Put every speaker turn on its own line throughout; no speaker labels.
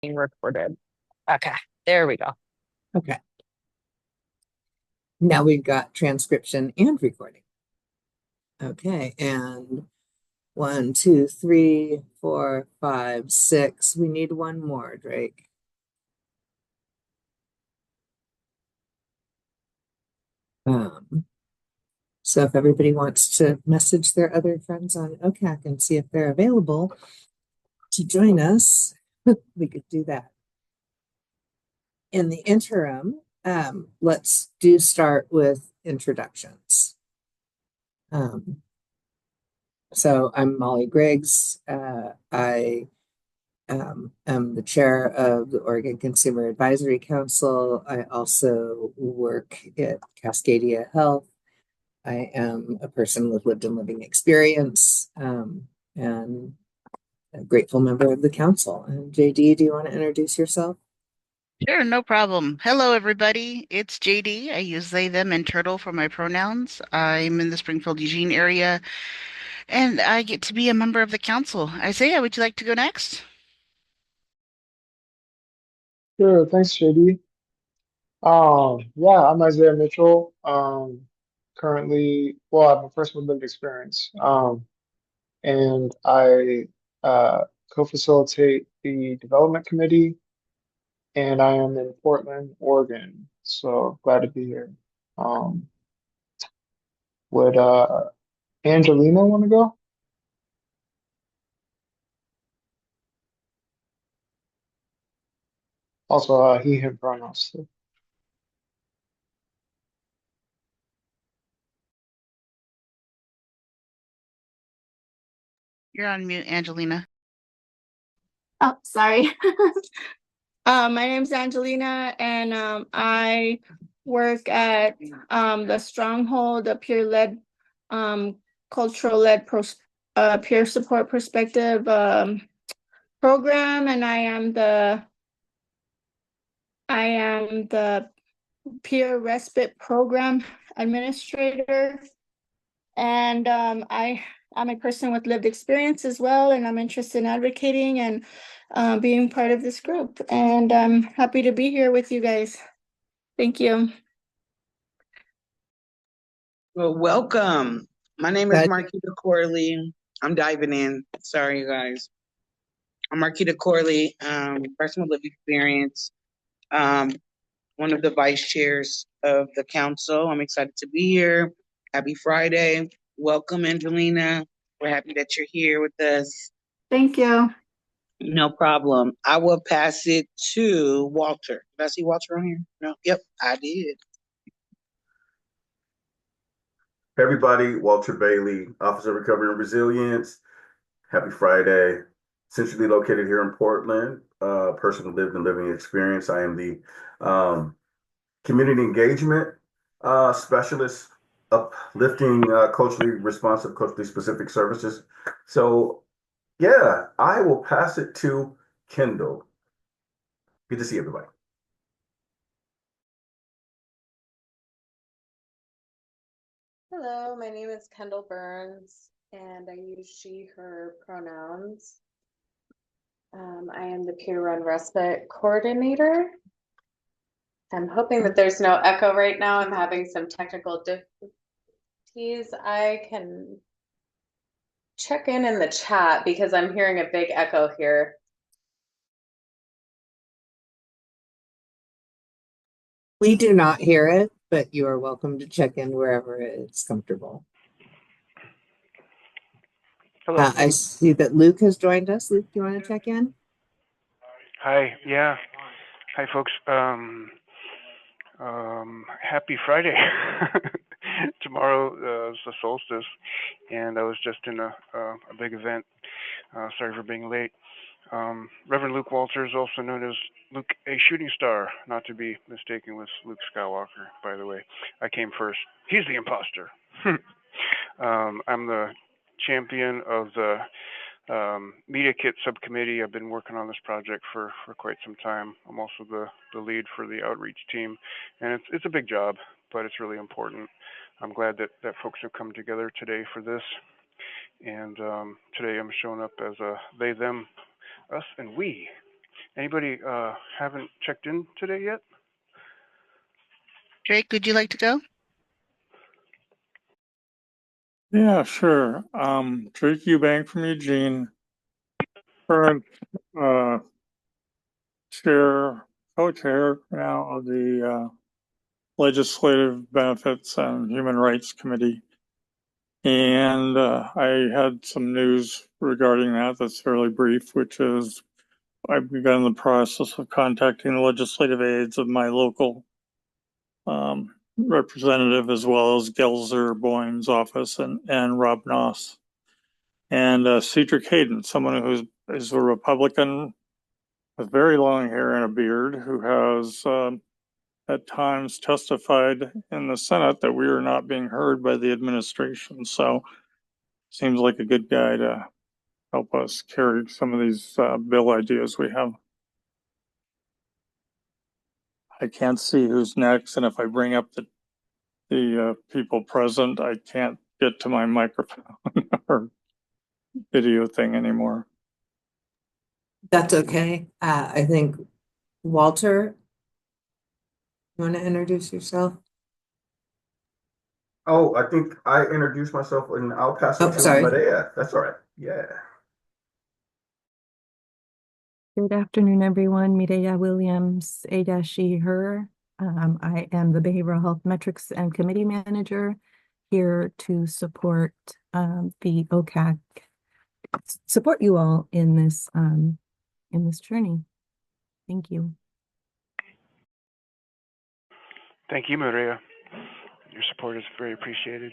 being recorded. Okay, there we go.
Okay. Now we've got transcription and recording. Okay, and 1, 2, 3, 4, 5, 6. We need one more, Drake. Um, so if everybody wants to message their other friends on OCAC and see if they're available to join us, we could do that. In the interim, let's start with introductions. So I'm Molly Griggs. I am the chair of the Oregon Consumer Advisory Council. I also work at Cascadia Health. I am a person with lived and living experience, and a grateful member of the council. And JD, do you want to introduce yourself?
Sure, no problem. Hello, everybody. It's JD. I use they, them, and turtle for my pronouns. I'm in the Springfield, Eugene area, and I get to be a member of the council. Isaiah, would you like to go next?
Sure, thanks, JD. Yeah, I'm Isaiah Mitchell. Currently, I have a first lived experience. And I co-facilitate the development committee, and I am in Portland, Oregon. So glad to be here. Um, would Angelina want to go? Also, he, him pronouns. So.
You're on mute, Angelina.
Oh, sorry. My name's Angelina, and I work at the Stronghold, a peer-led, cultural-led peer support perspective program, and I am the peer respite program administrator, and I'm a person with lived experience as well, and I'm interested in advocating and being part of this group. And I'm happy to be here with you guys. Thank you.
Well, welcome. My name is Marquita Corley. I'm diving in. Sorry, you guys. I'm Marquita Corley, personal lived experience, one of the vice chairs of the council. I'm excited to be here. Happy Friday. Welcome, Angelina. We're happy that you're here with us.
Thank you.
No problem. I will pass it to Walter. Did I see Walter on here? No. Yep, I did.
Hey everybody, Walter Bailey, Officer of Recovery and Resilience. Happy Friday. Centrally located here in Portland, person who lived and living experience. I am the community engagement specialist, uplifting culturally responsive, culturally specific services. So yeah, I will pass it to Kendall. Good to see everybody.
Hello, my name is Kendall Burns, and I use she, her pronouns. I am the Peer Run Respite Coordinator. I'm hoping that there's no echo right now. I'm having some technical difficulties. I can check in the chat because I'm hearing a big echo here.
We do not hear it, but you are welcome to check in wherever it's comfortable.
Hello.
I see that Luke has joined us. Luke, do you want to check in?
Hi. Yeah. Hi, folks. Happy Friday. Tomorrow is the solstice, and I was just in a big event. Sorry for being late. Reverend Luke Walters, also known as Luke A. Shooting Star, not to be mistaken with Luke Skywalker, by the way. I came first. He's the imposter. I'm the champion of the Media Kit Subcommittee. I've been working on this project for quite some time. I'm also the lead for the outreach team, and it's a big job, but it's really important. I'm glad that folks have come together today for this, and today I'm showing up as a they, them, us, and we. Anybody haven't checked in today yet?
Drake, would you like to go?
Yeah, sure. Drake Eubank from Eugene, current co-chair now of the Legislative Benefits and Human Rights Committee. And I had some news regarding that that's fairly brief, which is I've begun the process of contacting the legislative aides of my local representative, as well as Gelser Boyne's office and Rob Noss. And Cedric Hayden, someone who is a Republican with very long hair and a beard, who has at times testified in the Senate that we are not being heard by the administration. So seems like a good guy to help us carry some of these bill ideas we have. I can't see who's next, and if I bring up the people present, I can't get to my microphone or video thing anymore.
That's okay. I think Walter, you want to introduce yourself?
Oh, I think I introduced myself and I'll pass it to
sorry.
Medea. That's all right. Yeah.
Good afternoon, everyone. Mireya Williams, A-she, her. I am the Behavioral Health Metrics and Committee Manager here to support the OCAC, support you all in this journey. Thank you.
Thank you, Maria. Your support is very appreciated.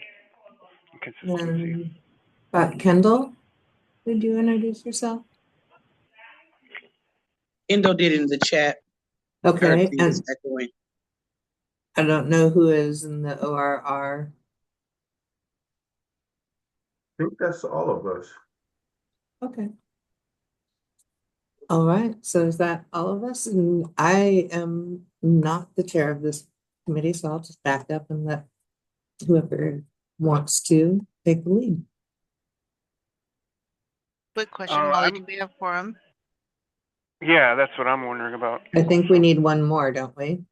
Consistency.
Kendall, did you introduce yourself?
Kendall did in the chat.
Okay, and
echoing.
I don't know who is in the ORR.
I think that's all of us.
Okay. All right, so is that all of us? And I am not the chair of this committee, so I'll just back up and let whoever wants to take the lead.
Quick question, Molly, do we have quorum?
Yeah, that's what I'm wondering about.
I think we need one more, don't we?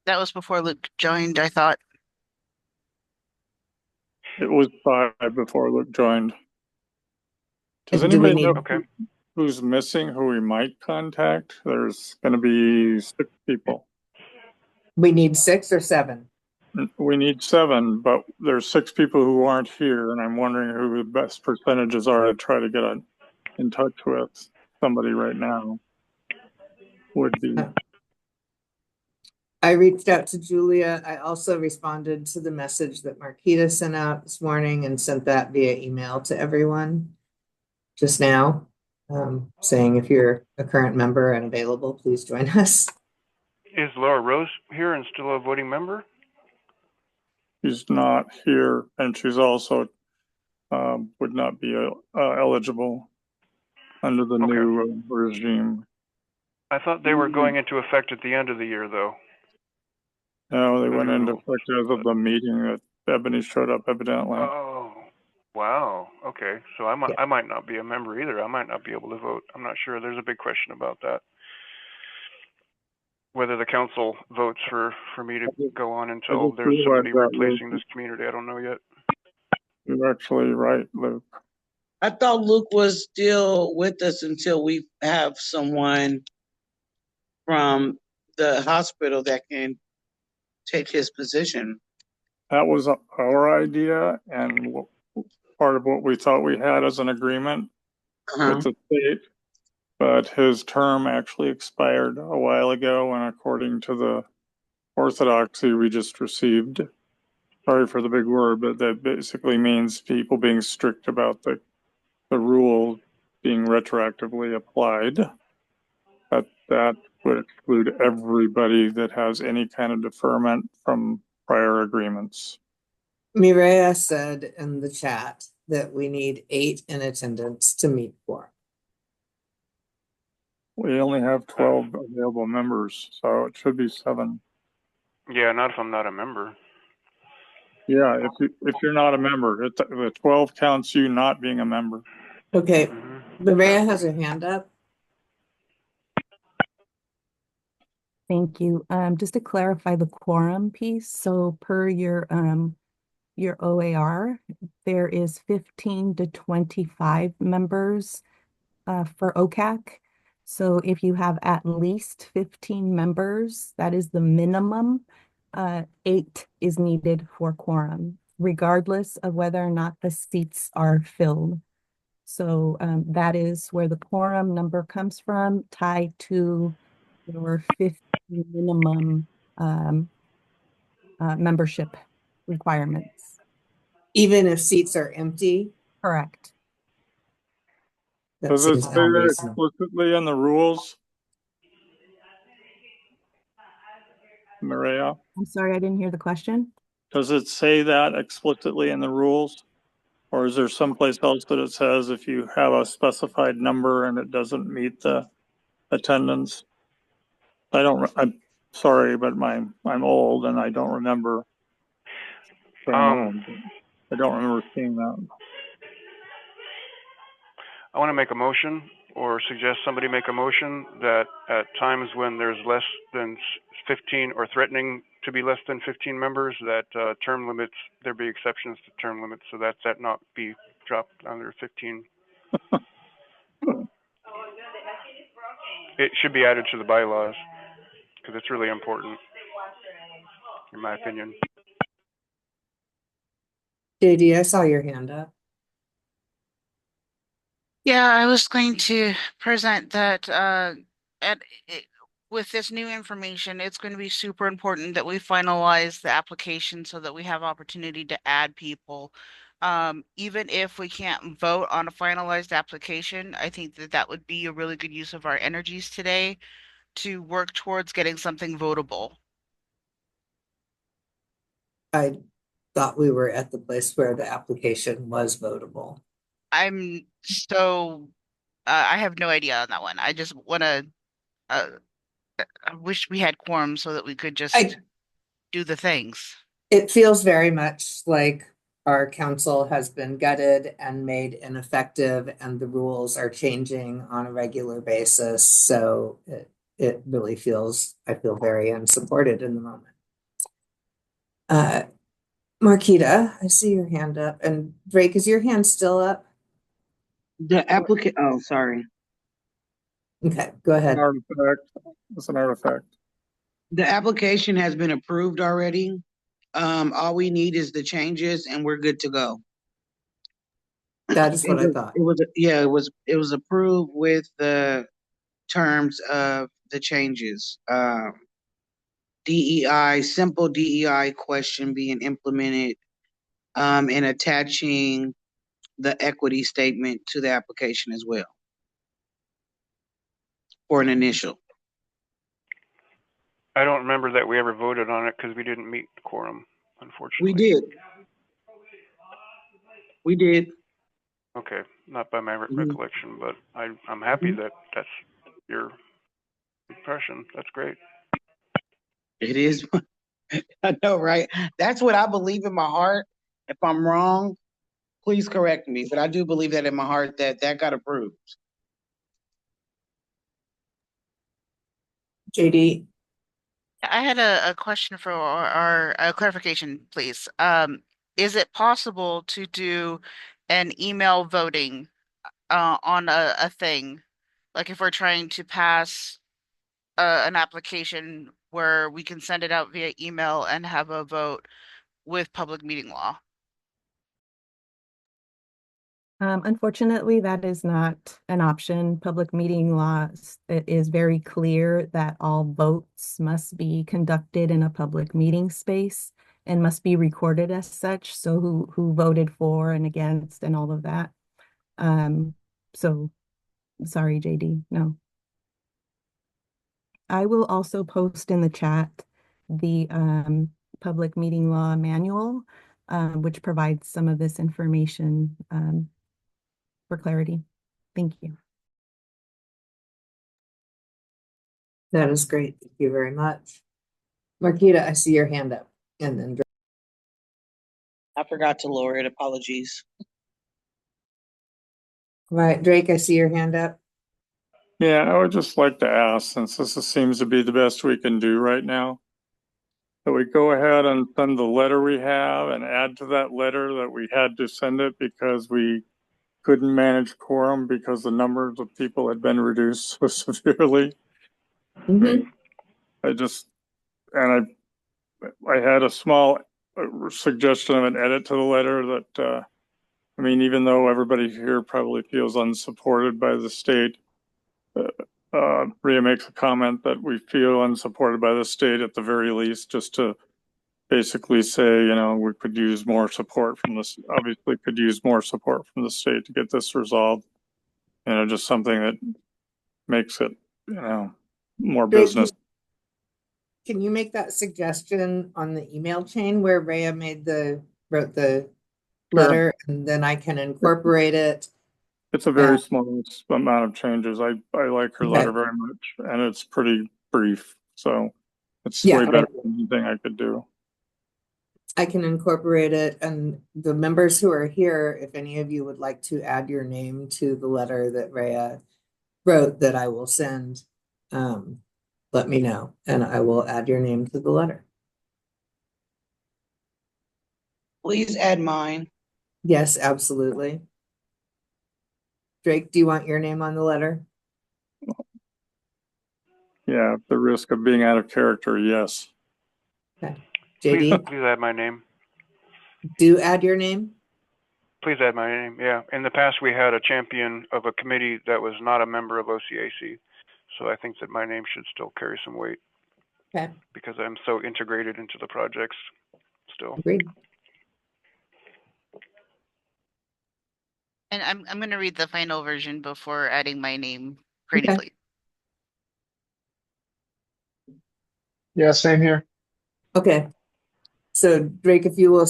That was before Luke joined, I thought.
It was 5 before Luke joined. Does
And do we
anybody
need
know who's missing, who we might contact? There's going to be 6 people.
We need 6 or 7?
We need 7, but there's 6 people who aren't here, and I'm wondering who the best percentages are to try to get in touch with somebody right now. Would be.
I reached out to Julia. I also responded to the message that Marquita sent out this morning and sent that via email to everyone just now, saying if you're a current member and available, please join us.
Is Laura Rose here and still a voting member?
She's not here, and she's also would not be eligible under the new regime.
I thought they were going into effect at the end of the year, though.
No, they went into effect as of the meeting that Ebony showed up, evidently.
Oh, wow. Okay, so I might not be a member either. I might not be able to vote. I'm not sure. There's a big question about that. Whether the council votes for me to go on until there's somebody replacing this community, I don't know yet.
You're actually right, Luke.
I thought Luke was still with us until we have someone from the hospital that can take his position.
That was our idea, and part of what we thought we had as an agreement with the state. But his term actually expired a while ago, and according to the orthodoxy we just received, sorry for the big word, but that basically means people being strict about the rule being retroactively applied. That would exclude everybody that has any kind of deferment from prior agreements.
Mireya said in the chat that we need 8 in attendance to meet quorum.
We only have 12 available members, so it should be 7.
Yeah, not if I'm not a member.
Yeah, if you're not a member, the 12 counts you not being a member.
Okay, Maria has her hand up.
Thank you. Just to clarify the quorum piece, so per your OAR, there is 15 to 25 members for OCAC. So if you have at least 15 members, that is the minimum. 8 is needed for quorum, regardless of whether or not the seats are filled. So that is where the quorum number comes from, tied to your 50 minimum membership requirements.
Even if seats are empty,
Correct.
that
Does it
seems
say that
unreasonable.
explicitly in the rules, Maria?
I'm sorry, I didn't hear the question.
Does it say that explicitly in the rules? Or is there someplace else that it says if you have a specified number and it doesn't meet the attendance? I'm sorry, but I'm old and I don't remember. I don't remember seeing that.
I want to make a motion or suggest somebody make a motion that at times when there's less than 15 or threatening to be less than 15 members, that term limits, there be exceptions to term limits, so that not be dropped under 15. It should be added to the bylaws because it's really important, in my opinion.
JD, I saw your hand up.
Yeah, I was going to present that with this new information, it's going to be super important that we finalize the application so that we have opportunity to add people. Even if we can't vote on a finalized application, I think that that would be a really good use of our energies today to work towards getting something votable.
I thought we were at the place where the application was votable.
I have no idea on that one. I just want to, I wish we had quorum so that we could just do the things.
It feels very much like our council has been gutted and made ineffective, and the rules are changing on a regular basis. So it really feels, I feel very unsupported in the moment. Marquita, I see your hand up. And Drake, is your hand still up?
The applicant, oh, sorry.
Okay, go ahead.
It's an artifact.
The application has been approved already. All we need is the changes and we're good to go.
That is what I thought.
It was approved with the terms of the changes. DEI, simple DEI question being implemented, and attaching the equity statement to the application as well for an initial.
I don't remember that we ever voted on it because we didn't meet quorum, unfortunately.
We did.
Okay, not by my recollection, but I'm happy that that's your impression. That's great.
It is. I know, right? That's what I believe in my heart. If I'm wrong, please correct me. But I do believe that in my heart that got approved.
JD.
I had a question for our clarification, please. Is it possible to do an email voting on a thing? Like if we're trying to pass an application where we can send it out via email and have a vote with public meeting law?
Unfortunately, that is not an option. Public meeting law, it is very clear that all votes must be conducted in a public meeting space and must be recorded as such. So who voted for and against and all of that. So sorry, JD, no. I will also post in the chat the public meeting law manual, which provides some of this information for clarity. Thank you.
That is great. Thank you very much. Marquita, I see your hand up. And then
I forgot to lower it. Apologies.
All right, Drake, I see your hand up.
Yeah, I would just like to ask, since seems to be the best we can do right now, that we go ahead and send the letter we have and add to that letter that we had to send it because we couldn't manage quorum because the numbers of people had been reduced so severely.
Mhm.
I just, and I had a small suggestion of an edit to the letter that, I mean, even though everybody here probably feels unsupported by the state, Rhea makes a comment that we feel unsupported by the state at the very least, just to basically say, you know, we could use more support from this, obviously could use more support from the state to get this resolved. You know, just something that makes it, you know, more
Drake,
business.
can you make that suggestion on the email chain where Rhea wrote the letter, and then I can incorporate it?
It's a very small amount of changes. I like her letter very much, and it's pretty brief. So it's way better than anything I could do.
I can incorporate it, and the members who are here, if any of you would like to add your name to the letter that Rhea wrote that I will send, let me know, and I will add your name to the letter.
Please add mine.
Yes, absolutely. Drake, do you want your name on the letter?
Yeah, at the risk of being out of character, yes.
Okay. JD?
Please add my name.
Do add your name?
Please add my name. Yeah. In the past, we had a champion of a committee that was not a member of OCAC. So I think that my name should still carry some weight.
Okay.
Because I'm so integrated into the projects still.
Agreed.
And I'm going to read the final version before adding my name critically.
Yeah, same here.
Okay. So Drake, if you will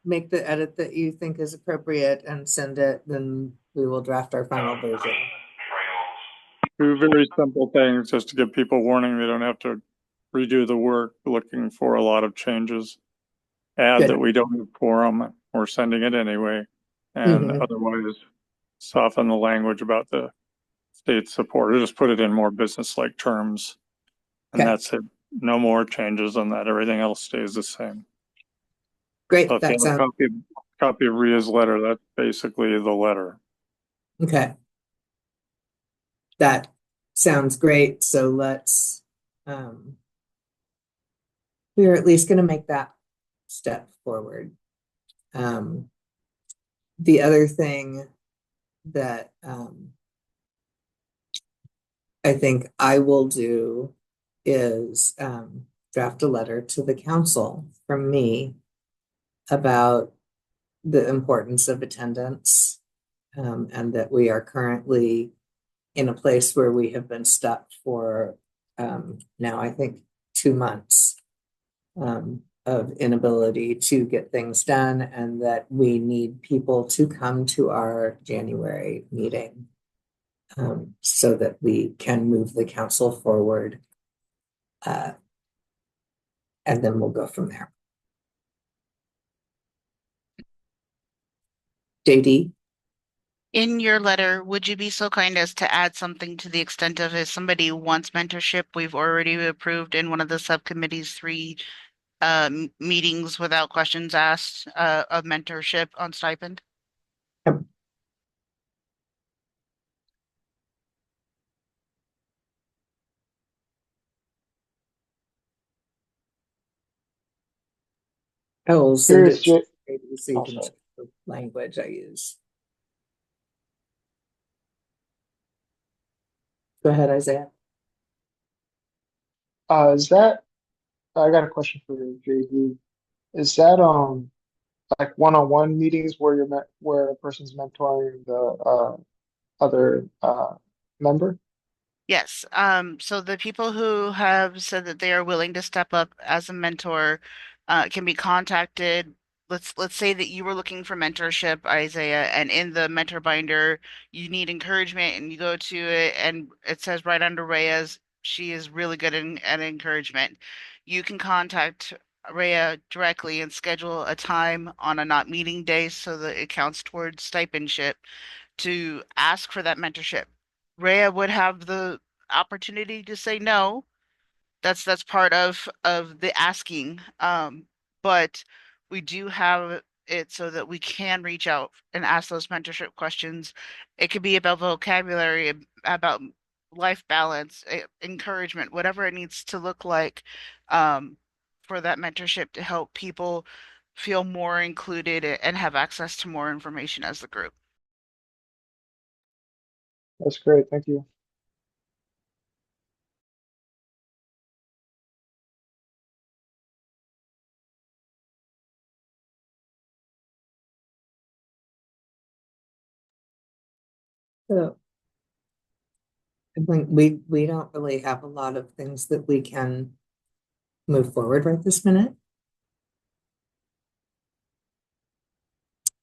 make the edit that you think is appropriate and send it, then we will draft our final version.
Two very simple things just to give people warning they don't have to redo the work looking for a lot of changes. Add that we don't have quorum, we're sending it anyway, and otherwise soften the language about the state support, or just put it in more business-like terms. And that's it. No more changes on that. Everything else stays the same.
Great.
So if you have a copy of Rhea's letter, that's basically the letter.
Okay. That sounds great. So let's, we're at least going to make that step forward. The other thing that I think I will do is draft a letter to the council from me about the importance of attendance, and that we are currently in a place where we have been stuck for now, I think, 2 months of inability to get things done, and that we need people to come to our January meeting so that we can move the council forward. And then we'll go from there. JD?
In your letter, would you be so kind as to add something to the extent of if somebody wants mentorship, we've already approved in one of the subcommittees 3 meetings without questions asked of mentorship on stipend?
I will send it to JD so you can check the language I use. Go ahead, Isaiah.
Is that, I got a question for JD. Is that like one-on-one meetings where where a person's mentoring the other member?
Yes. So the people who have said that they are willing to step up as a mentor can be contacted. Let's say that you were looking for mentorship, Isaiah, and in the mentor binder you need encouragement, and you go to it and it says right under Rhea's, she is really good at encouragement. You can contact Rhea directly and schedule a time on a not meeting day so that it counts towards stipendship to ask for that mentorship. Rhea would have the opportunity to say no. That's part of the asking. But we do have it so that we can reach out and ask those mentorship questions. It could be about vocabulary, about life balance, encouragement, whatever it needs to look like, for that mentorship to help people feel more included and have access to more information as the group.
That's great. Thank you.
So I think we don't really have a lot of things that we can move forward right this minute.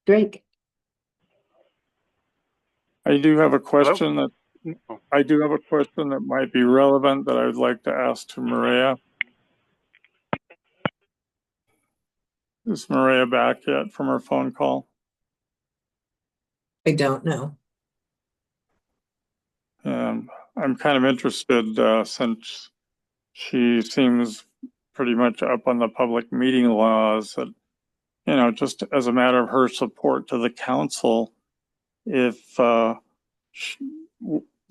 Drake.
I do have a question that might be relevant that I would like to ask to Maria. Is Maria back yet from her phone call?
I don't know.
I'm kind of interested since she seems pretty much up on the public meeting laws that, you know, just as a matter of her support to the council, if the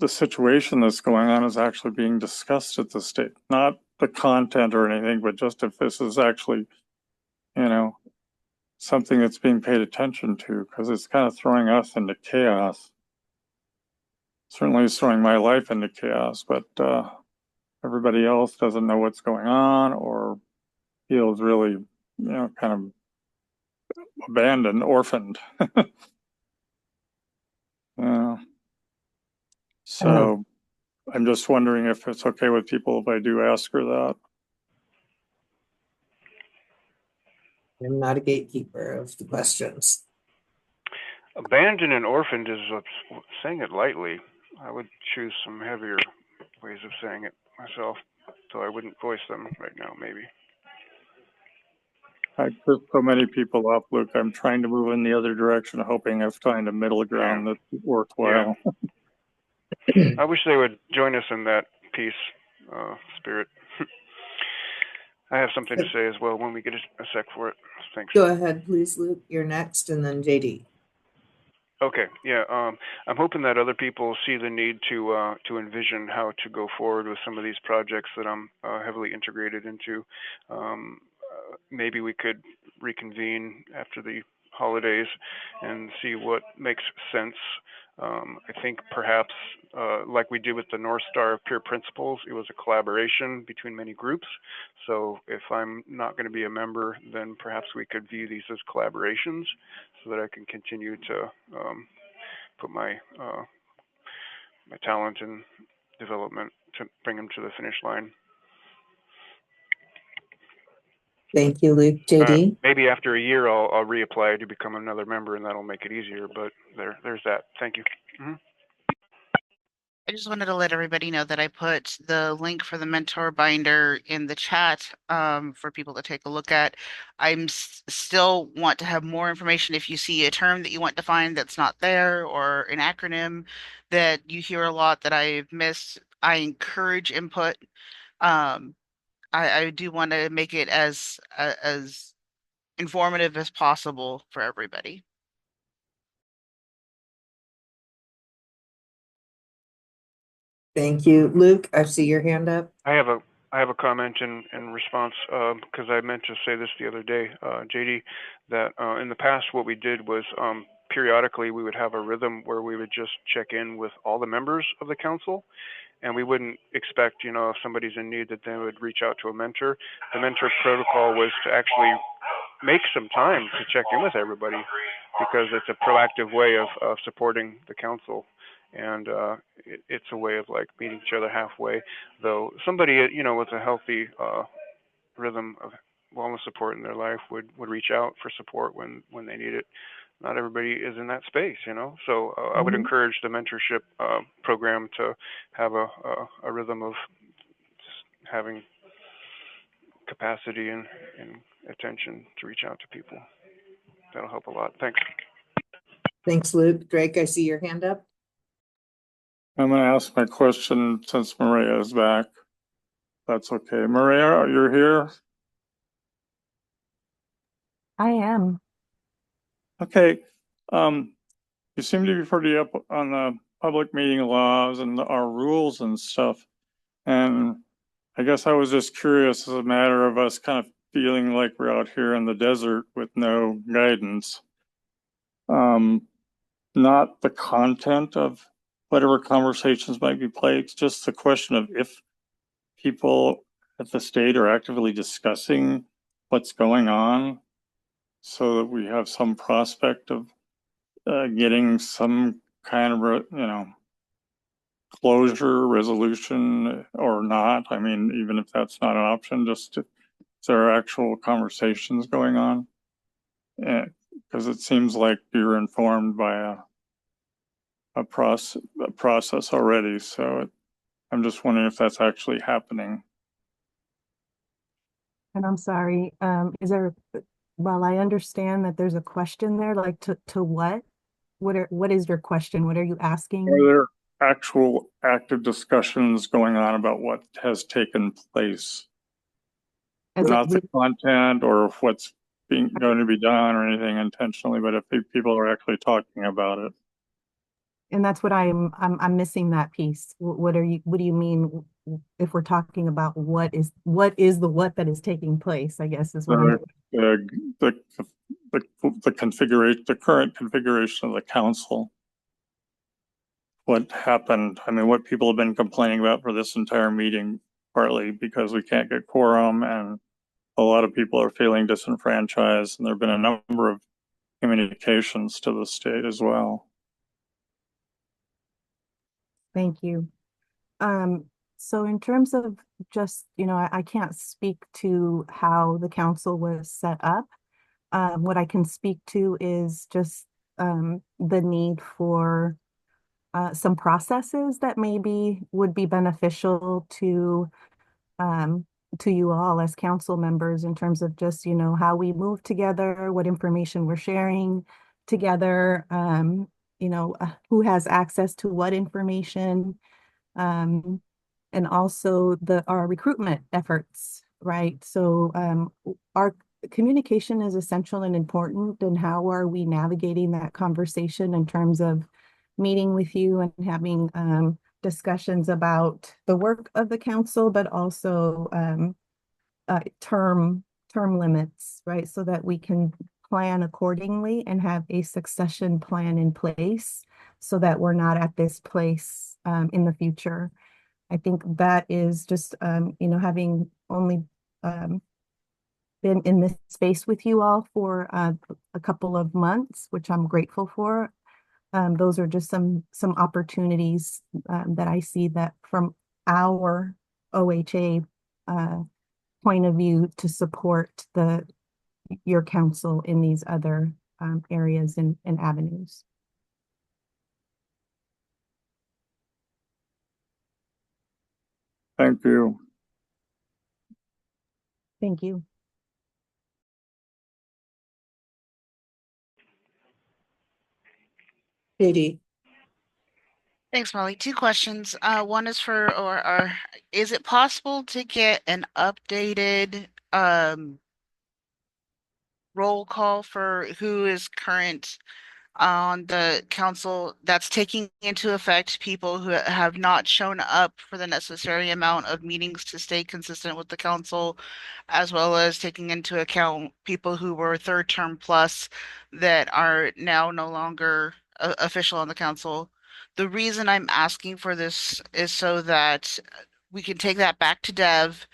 situation that's going on is actually being discussed at the state, not the content or anything, but just if this is actually, you know, something that's being paid attention to, because it's kind of throwing us into chaos. Certainly it's throwing my life into chaos, but everybody else doesn't know what's going on or feels really, you know, kind of abandoned, orphaned. So I'm just wondering if it's okay with people if I do ask her that.
I'm not a gatekeeper of the questions.
Abandoned and orphaned is saying it lightly. I would choose some heavier ways of saying it myself, so I wouldn't voice them right now, maybe.
I put so many people off, Luke. I'm trying to move in the other direction, hoping I've found a middle ground that's worthwhile.
Yeah. I wish they would join us in that peace spirit. I have something to say as well when we get a sec for it. Thanks.
Go ahead, please, Luke. You're next, and then JD.
Okay, yeah. I'm hoping that other people see the need to envision how to go forward with some of these projects that I'm heavily integrated into. Maybe we could reconvene after the holidays and see what makes sense. I think perhaps, like we did with the North Star Peer Principles, it was a collaboration between many groups. So if I'm not going to be a member, then perhaps we could view these as collaborations so that I can continue to put my my talent and development to bring them to the finish line.
Thank you, Luke. JD?
Maybe after a year, I'll reapply to become another member, and that'll make it easier. But there's that. Thank you. Mm-hmm.
I just wanted to let everybody know that I put the link for the mentor binder in the chat for people to take a look at. I'm still want to have more information. If you see a term that you want to find that's not there or an acronym that you hear a lot that I've missed, I encourage input. I do want to make it as informative as possible for everybody.
Thank you. Luke, I see your hand up.
I have a comment in response because I meant to say this the other day, JD, that in the past what we did was periodically we would have a rhythm where we would just check in with all the members of the council, and we wouldn't expect, you know, if somebody's in need that they would reach out to a mentor. The mentor protocol was to actually make some time to check in with everybody because it's a proactive way of supporting the council. And it's a way of like meeting each other halfway. Though somebody, you know, with a healthy rhythm of wellness support in their life would reach out for support when they need it. Not everybody is in that space, you know. So I would encourage the mentorship program to have a rhythm of just having capacity and attention to reach out to people. That'll help a lot. Thanks.
Thanks, Luke. Drake, I see your hand up.
I'm going to ask my question since Maria is back. That's okay. Maria, you're here?
I am.
Okay. You seem to be pretty up on the public meeting laws and our rules and stuff. And I guess I was just curious, as a matter of us kind of feeling like we're out here in the desert with no guidance. Not the content of whatever conversations might be played, it's just the question of if people at the state are actively discussing what's going on so that we have some prospect of getting some kind of, closure, resolution or not. I mean, even if that's not an option, just if there are actual conversations going on. Because it seems like you're informed by a process already. So I'm just wondering if that's actually happening.
And I'm sorry, while I understand that there's a question there, like to what? What is your question? What are you asking?
Are there actual active discussions going on about what has taken place? Not the content or if what's going to be done or anything intentionally, but if people are actually talking about it.
And that's what I'm missing that piece. What do you mean if we're talking about what is that is taking place, I guess is what
the current configuration of the council. What happened? I mean, what people have been complaining about for this entire meeting, partly because we can't get quorum and a lot of people are feeling disenfranchised, and there have been a number of communications to the state as well.
Thank you. So in terms of just, I can't speak to how the council was set up. What I can speak to is just the need for some processes that maybe would be beneficial to you all as council members in terms of just, how we move together, what information we're sharing together, who has access to what information, and also our recruitment efforts, right? So our communication is essential and important, and how are we navigating that conversation in terms of meeting with you and having discussions about the work of the council, but also term limits, right? So that we can plan accordingly and have a succession plan in place so that we're not at this place in the future. I think that is just, having only been in this space with you all for a couple of months, which I'm grateful for. Those are just some opportunities that I see that from our OHA point of view to support your council in these other areas and avenues.
Thank you.
Thank you.
JD.
Thanks, Molly. Two questions. One is is it possible to get an updated roll call for who is current on the council, that's taking into effect people who have not shown up for the necessary amount of meetings to stay consistent with the council, as well as taking into account people who were third term plus that are now no longer official on the council? The reason I'm asking for this is so that we can take that back to Dev,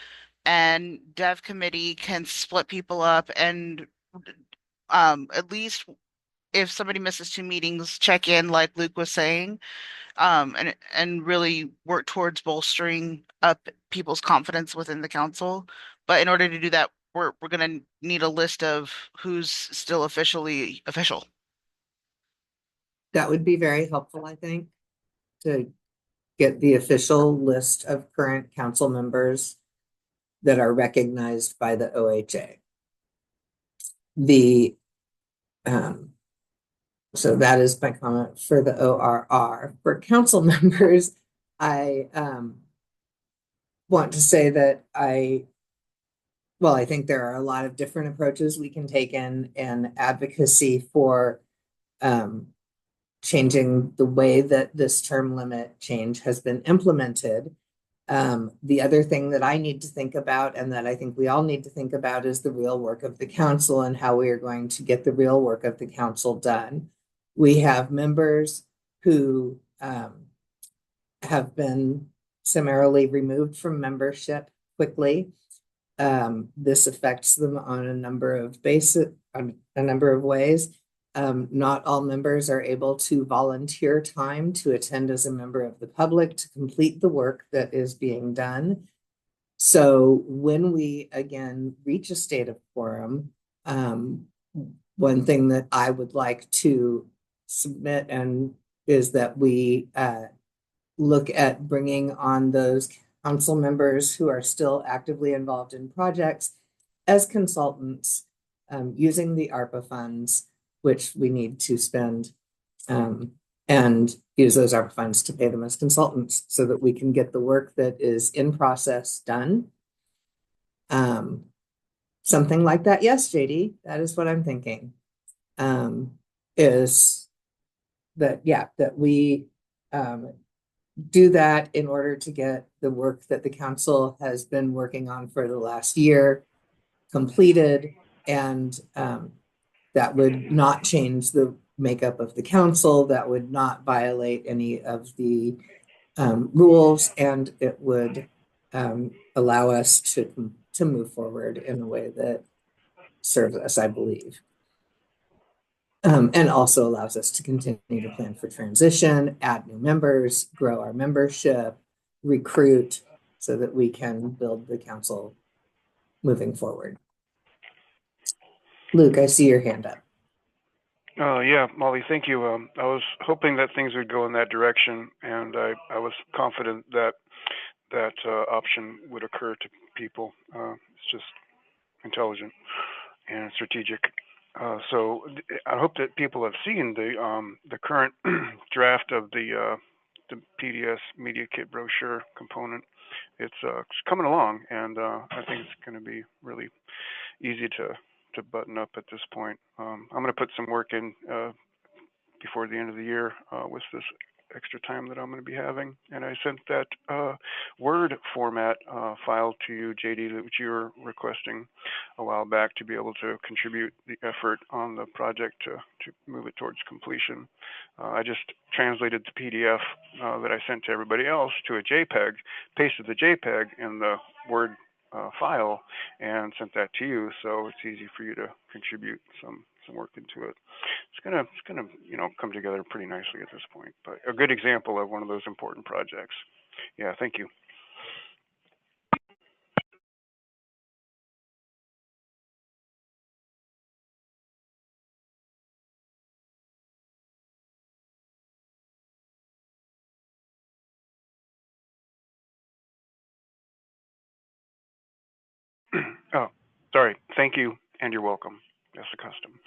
and Dev committee can split people up and at least if somebody misses two meetings, check in like Luke was saying, and really work towards bolstering up people's confidence within the council. But in order to do that, we're gonna need a list of who's still officially official.
That would be very helpful, I think, to get the official list of current council members that are recognized by the OHA. The So that is my comment for the ORR. For council members, I want to say that I think there are a lot of different approaches we can take in advocacy for changing the way that this term limit change has been implemented. The other thing that I need to think about, and that I think we all need to think about, is the real work of the council and how we are going to get the real work of the council done. We have members who have been summarily removed from membership quickly. This affects them on a number of ways. Not all members are able to volunteer time to attend as a member of the public to complete the work that is being done. So when we again reach a state of quorum, one thing that I would like to submit is that we look at bringing on those council members who are still actively involved in projects as consultants, using the ARPA funds, which we need to spend, and use those ARPA funds to pay them as consultants so that we can get the work that is in process done. Something like that. Yes, JD, that is what I'm thinking. Is that, yeah, that we do that in order to get the work that the council has been working on for the last year completed, and that would not change the makeup of the council, that would not violate any of the rules, and it would allow us to move forward in a way that serves us, I believe. And also allows us to continue to plan for transition, add new members, grow our membership, recruit, so that we can build the council moving forward. Luke, I see your hand up.
Yeah, Molly, thank you. I was hoping that things would go in that direction, and I was confident that that option would occur to people. It's just intelligent and strategic. So I hope that people have seen the current draft of the PDS Media Kit brochure component. It's coming along, and I think it's going to be really easy to button up at this point. I'm going to put some work in before the end of the year with this extra time that I'm going to be having. And I sent that Word format file to you, JD, which you were requesting a while back to be able to contribute the effort on the project to move it towards completion. I just translated the PDF that I sent to everybody else to a JPEG, pasted the JPEG in the Word file, and sent that to you, so it's easy for you to contribute some work into it. It's gonna come together pretty nicely at this point, but a good example of one of those important projects. Yeah, thank you. Oh, sorry. Thank you, and you're welcome. That's the custom.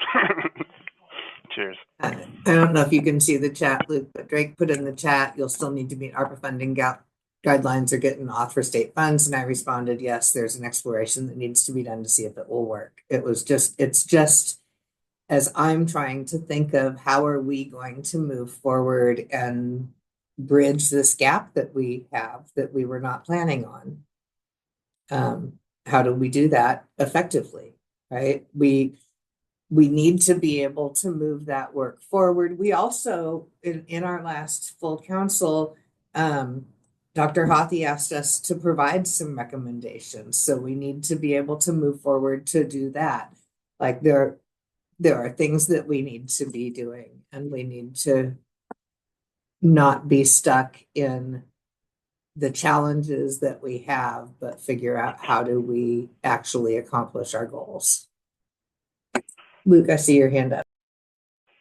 Cheers.
I don't know if you can see the chat, Luke, but Drake put in the chat, you'll still need to meet ARPA funding guidelines or get an auth for state funds. And I responded, yes, there's an exploration that needs to be done to see if it will work. It's just as I'm trying to think of how are we going to move forward and bridge this gap that we have that we were not planning on. How do we do that effectively, right? We need to be able to move that work forward. We also, in our last full council, Dr. Hothy asked us to provide some recommendations. So we need to be able to move forward to do that. Like there are things that we need to be doing, and we need to not be stuck in the challenges that we have, but figure out how do we actually accomplish our goals. Luke, I see your hand up.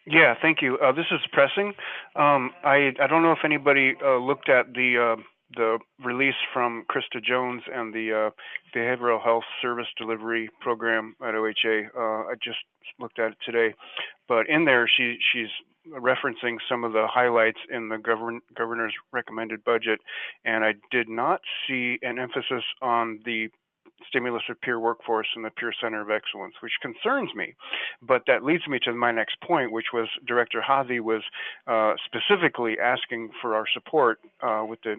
Yeah, thank you. This is pressing. I don't know if anybody looked at the release from Krista Jones and the Behavioral Health Service Delivery Program at OHA. I just looked at it today, but in there she's referencing some of the highlights in the governor's recommended budget, and I did not see an emphasis on the stimulus of peer workforce and the peer center of excellence, which concerns me. But that leads me to my next point, which was Director Javi was specifically asking for our support with the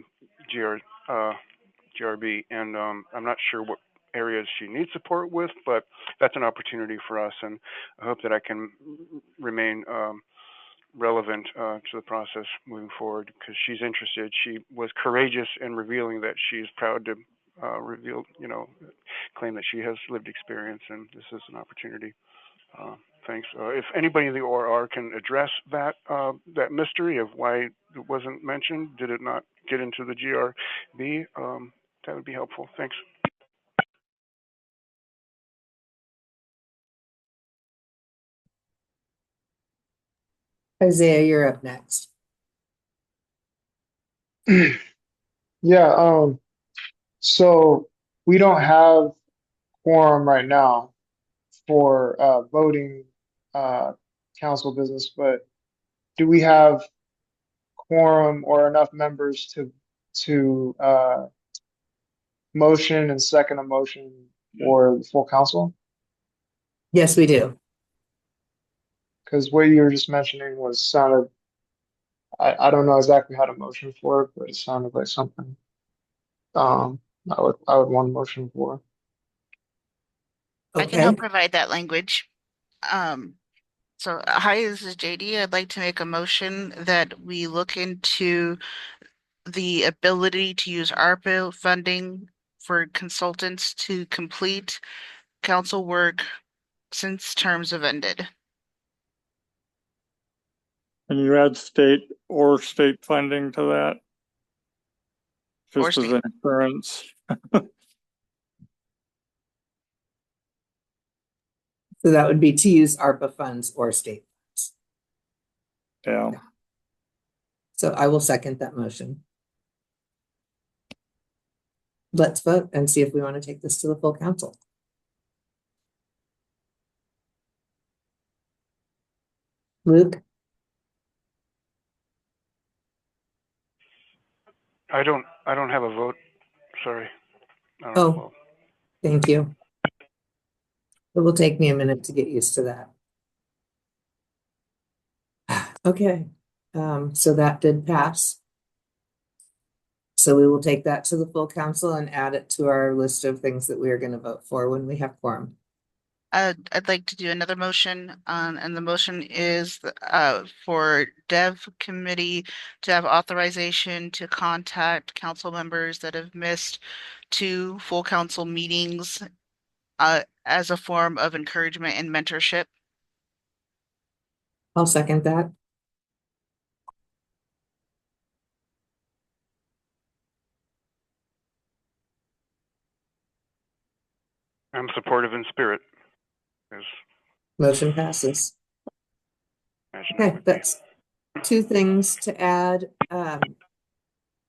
GRB, and I'm not sure what areas she needs support with, but that's an opportunity for us, and I hope that I can remain relevant to the process moving forward, because she's interested. She was courageous in revealing that she's proud to reveal, claim that she has lived experience, and this is an opportunity. Thanks. If anybody in the ORR can address that mystery of why it wasn't mentioned, did it not get into the GRB? That would be helpful. Thanks.
Isaiah, you're up next.
Yeah, so we don't have quorum right now for voting council business, but do we have quorum or enough members to motion and second a motion for the full council?
Yes, we do.
Because what you were just mentioning sounded, I don't know exactly how to motion for it, but it sounded like something I would want a motion for.
I can help
Okay.
provide that language. So hi, this is JD. I'd like to make a motion that we look into the ability to use ARPA funding for consultants to complete council work since terms have ended.
Can you add state funding to that? Just as an occurrence.
So that would be to use ARPA funds or state funds.
Yeah.
So I will second that motion. Let's vote and see if we want to take this to the full council. Luke?
I don't have a vote. Sorry.
Oh, thank you. It will take me a minute to get used to that. Okay, so that did pass. So we will take that to the full council and add it to our list of things that we are going to vote for when we have quorum.
I'd like to do another motion, and the motion is for Dev Committee to have authorization to contact council members that have missed 2 full council meetings as a form of encouragement and mentorship.
I'll second that.
I'm supportive in spirit.
Motion passes. Okay, that's 2 things to add.
I have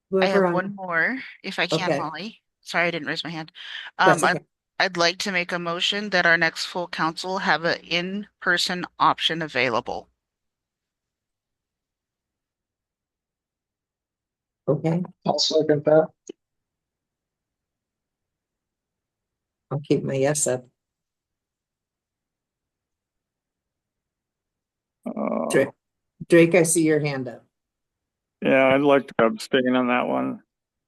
Whoever
one more, if I can,
Okay.
Molly. Sorry, I didn't raise my hand.
That's okay.
I'd like to make a motion that our next full council have an in-person option available.
Okay,
I'll second that.
I'll keep my yes up. Drake, I see your hand up.
Yeah, I'd like to abstain on that one.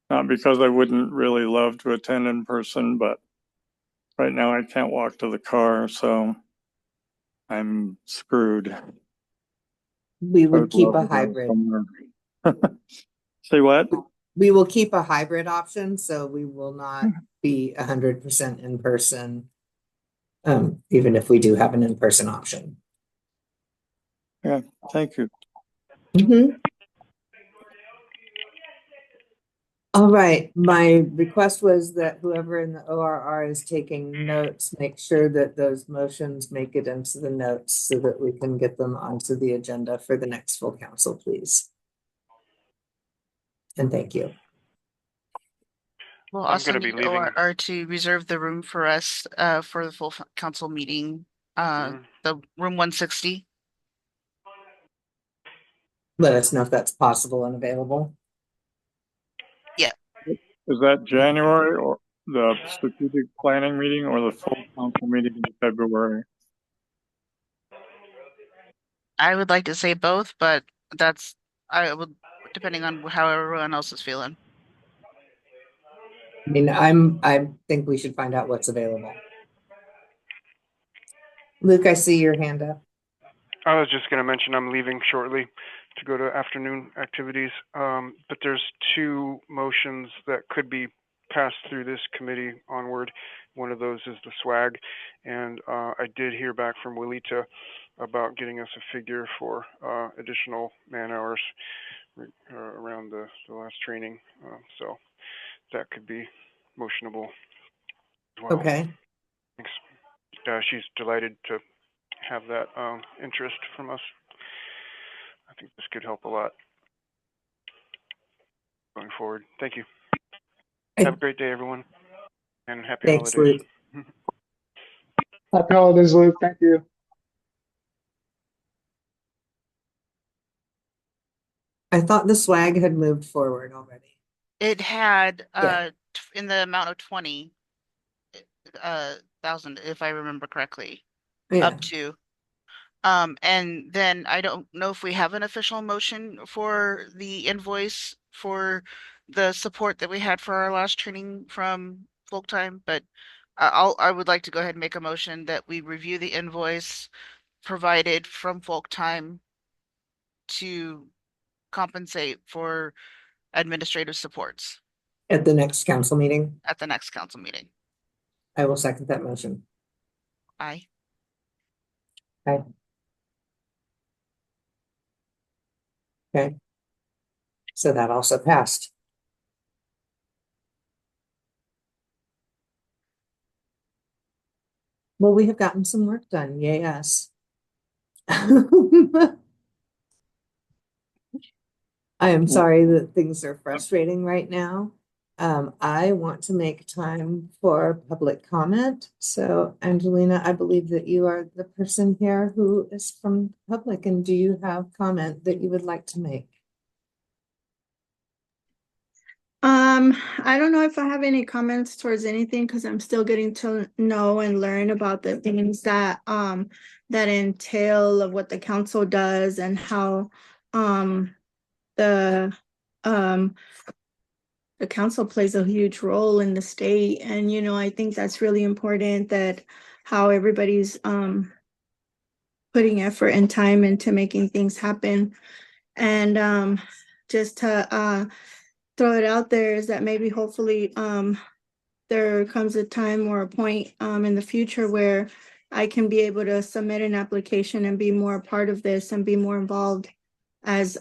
Not because I wouldn't really love to attend in person, but right now I can't walk to the car, so I'm screwed.
We would keep a hybrid.
Say what?
We will keep a hybrid option, so we will not be 100% in person, even if we do have an in-person option.
Yeah, thank you.
All right, my request was that whoever in the ORR is taking notes, make sure that those motions make it into the notes so that we can get them onto the agenda for the next full council, please. And thank you.
We'll also need ORR to reserve the room for us for the full council meeting, the room 160.
let us know if that's possible and available.
Is that January or the strategic planning meeting or the full council meeting in February?
I would like to say both, but I would, depending on how everyone else is feeling.
I mean, I think we should find out what's available. Luke, I see your hand up.
I was just going to mention I'm leaving shortly to go to afternoon activities, but there's two motions that could be passed through this committee onward. One of those is the swag, and I did hear back from Willita about getting us a figure for additional man hours around the last training, so that could be motionable as well.
Okay.
Thanks. She's delighted to have that interest from us. I think this could help a lot going forward. Thank you. Have a great day, everyone, and happy
Thanks,
holidays.
Luke.
Happy holidays, Luke. Thank you.
I
thought the swag had moved forward already.
It had
Yeah.
In the amount of 20,000, if I remember correctly,
Yeah.
up to. And then I don't know if we have an official motion for the invoice for the support that we had for our last training from Folk Time, but I would like to go ahead and make a motion that we review the invoice provided from Folk Time to compensate for administrative supports
At the next council meeting,
at the next council meeting.
I will second that motion.
Aye.
Okay. Okay. So that also passed. Well, we have gotten some work done. Yay, us. I am sorry that things are frustrating right now. I want to make time for public comment. So, Angelina, I believe that you are the person here who is from the public. And do you have comment that you would like to make?
I don't know if I have any comments towards anything because I'm still getting to know and learn about the things that that entail of what the council does and how the the council plays a huge role in the state. And I think that's really important, that how everybody's putting effort and time into making things happen. And just to throw it out there is that maybe hopefully there comes a time or a point in the future where I can be able to submit an application and be more a part of this and be more involved as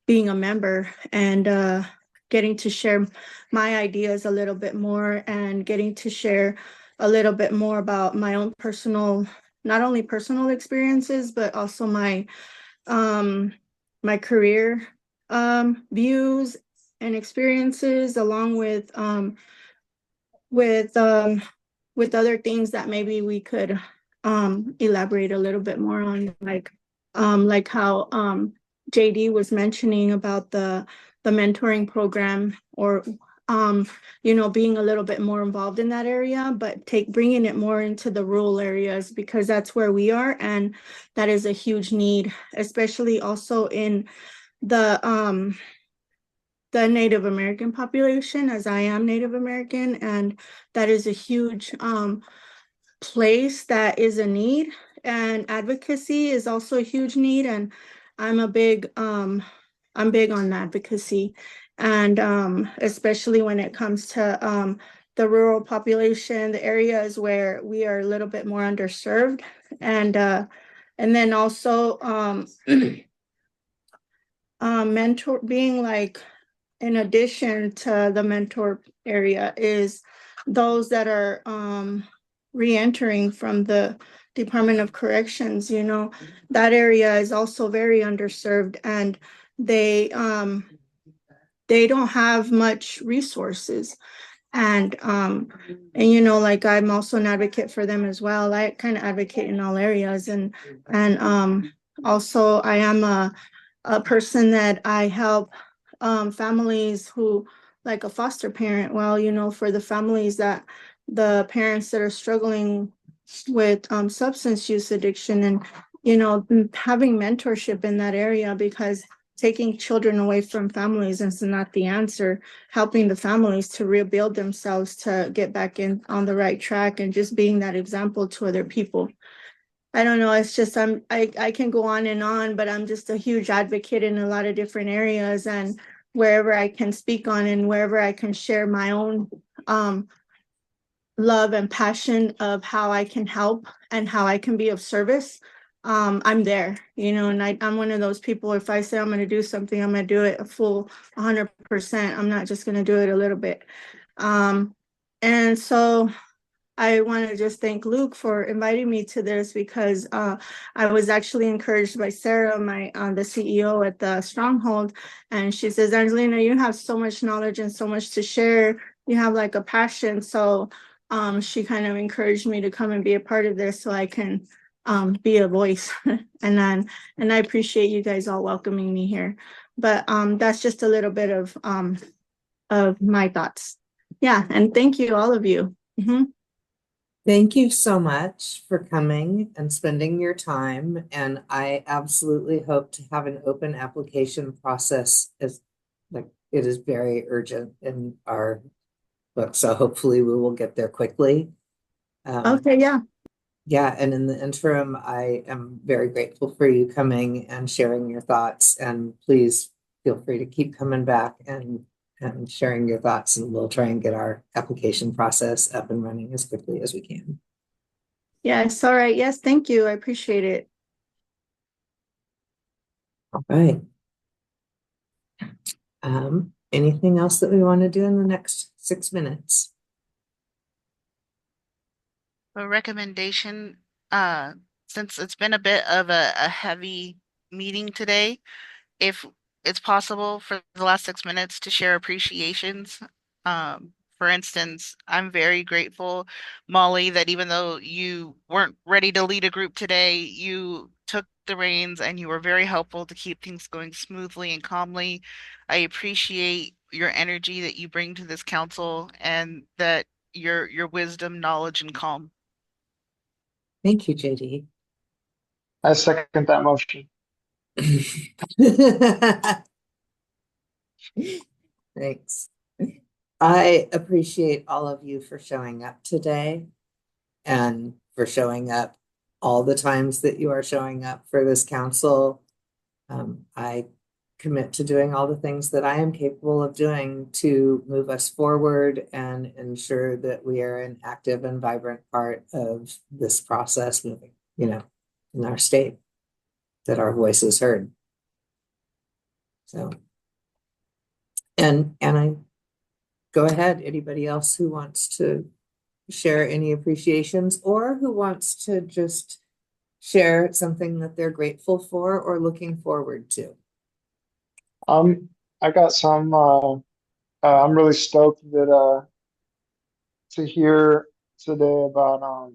being a member and getting to share my ideas a little bit more and getting to share a little bit more about my own personal, not only personal experiences, but also my my career views and experiences, along with other things that maybe we could elaborate a little bit more on, like how JD was mentioning about the mentoring program, or being a little bit more involved in that area, but bringing it more into the rural areas, because that's where we are, and that is a huge need, especially also in the Native American population, as I am Native American, and that is a huge place that is a need, and advocacy is also a huge need. And I'm big on advocacy, and especially when it comes to the rural population, the areas where we are a little bit more underserved. And then also mentor, being like, in addition to the mentor area, is those that are re-entering from the Department of Corrections. That area is also very underserved, and they don't have much resources. And like, I'm also an advocate for them as well. I kind of advocate in all areas, and also I am a a person that I help families who, like a foster parent. Well, for the families the parents that are struggling with substance use addiction, and having mentorship in that area, because taking children away from families is not the answer. Helping the families to rebuild themselves, to get back in on the right track, and just being that example to other people. I don't know. It's just I can go on, but I'm just a huge advocate in a lot of different areas, and wherever I can speak on and wherever I can share my own love and passion of how I can help and how I can be of service. I'm there, and I'm one of those people. If I say I'm going to do something, I'm going to do it a full 100%. I'm not just going to do it a little bit. And so I want to just thank Luke for inviting me to this, because I was actually encouraged by Sarah, the CEO at the Stronghold, and she says, Angelina, you have so much knowledge and so much to share. You have like a passion. So she kind of encouraged me to come and be a part of this, so I can be a voice. and I appreciate you guys all welcoming me here. But that's just a little bit of my thoughts. Yeah, and thank you, all of you.
Thank you so much for coming and spending your time. And I absolutely hope to have an open application process, as like it is very urgent in our book. So hopefully we will get there quickly.
Okay, yeah.
Yeah, and in the interim, I am very grateful for you coming and sharing your thoughts. And please feel free to keep coming back and sharing your thoughts, and we'll try and get our application process up and running as quickly as we can.
Yes, all right. Yes, thank you. I appreciate it.
All right. Anything else that we want to do in the next 6 minutes?
A recommendation, since it's been a bit of a heavy meeting today, if it's possible for the last 6 minutes to share appreciations. For instance, I'm very grateful, Molly, that even though you weren't ready to lead a group today, you took the reins and you were very helpful to keep things going smoothly and calmly. I appreciate your energy that you bring to this council, and that your wisdom, knowledge, and calm.
Thank you, JD.
I second that motion.
Thanks. I appreciate all of you for showing up today, and for showing up all the times that you are showing up for this council. I commit to doing all the things that I am capable of doing to move us forward and ensure that we are an active and vibrant part of this process moving, in our state, that our voice is heard. So, and I go ahead, anybody else who wants to share any appreciations, or who wants to just share something that they're grateful for or looking forward to.
I got some. I'm really stoked that to hear today about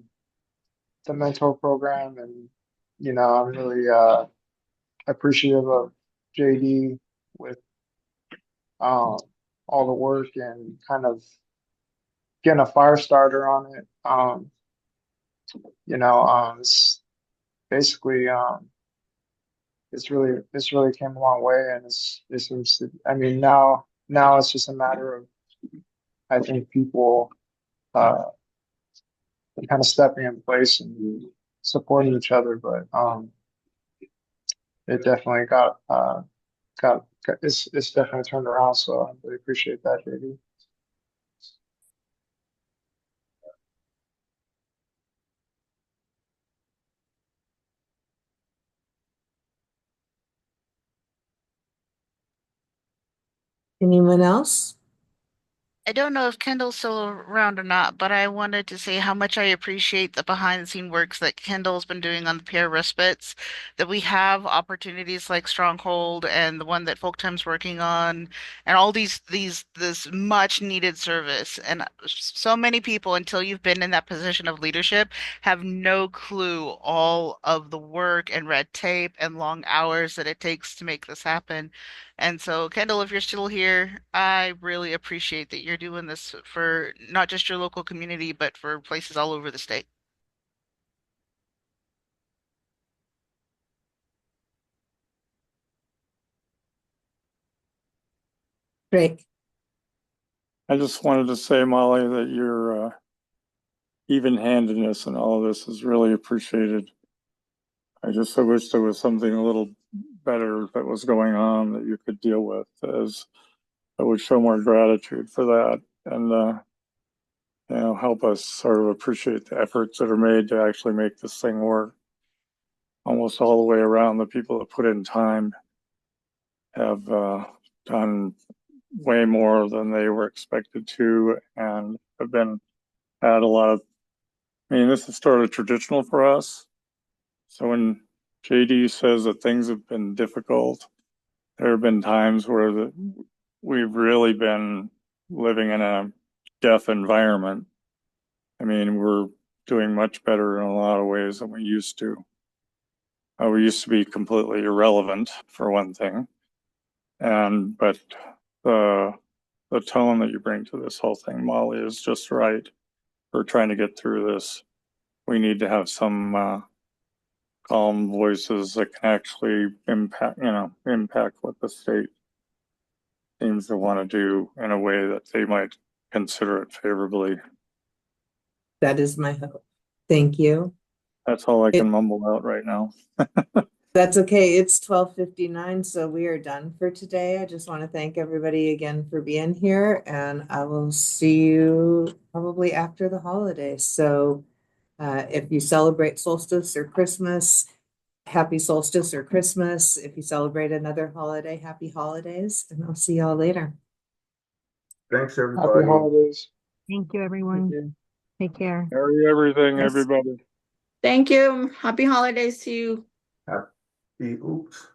the mentor program, and I'm really appreciative of JD with all the work and kind of getting a fire starter on it. It's basically it's really came a long way, and it seems to, I mean, now it's just a matter of, I think, people kind of stepping in place and supporting each other. But it definitely it's definitely turned around. So I really appreciate that, JD.
Anyone else?
I don't know if Kendall's still around or not, but I wanted to say how much I appreciate the behind the scene works that Kendall's been doing on the peer respites, that we have opportunities like Stronghold and the one that Folk Time's working on, and all this much needed service. And so many people, until you've been in that position of leadership, have no clue all of the work and red tape and long hours that it takes to make this happen. And so, Kendall, if you're still here, I really appreciate that you're doing this for not just your local community, but for places all over the state.
Great.
I just wanted to say, Molly, that your even-handedness and all of this is really appreciated. I wish there was something a little better that was going on that you could deal with, as I would show more gratitude for that, and help us sort of appreciate the efforts that are made to actually make this thing work. Almost all the way around, the people that put in time have done way more than they were expected to, and have had a lot of. I mean, this is sort of traditional for us. So when JD says that things have been difficult, there have been times where we've really been living in a deaf environment. I mean, we're doing much better in a lot of ways than we used to. We used to be completely irrelevant, for one thing, but the tone that you bring to this whole thing, Molly, is just right. We're trying to get through this. We need to have some calm voices that can actually impact what the state seems to want to do in a way that they might consider it favorably.
That is my hope. Thank you.
That's all I can mumble out right now.
That's okay. It's 12:59, so we are done for today. I just want to thank everybody again for being here, and I will see you probably after the holidays. So if you celebrate solstice or Christmas, happy solstice or Christmas. If you celebrate another holiday, happy holidays, and I'll see y'all later.
Thanks,
Happy
everybody.
holidays.
Thank you, everyone.
Thank you.
Take care.
Carry everything,
Yes.
everybody.
Thank you. Happy holidays to you.
Happy, oops.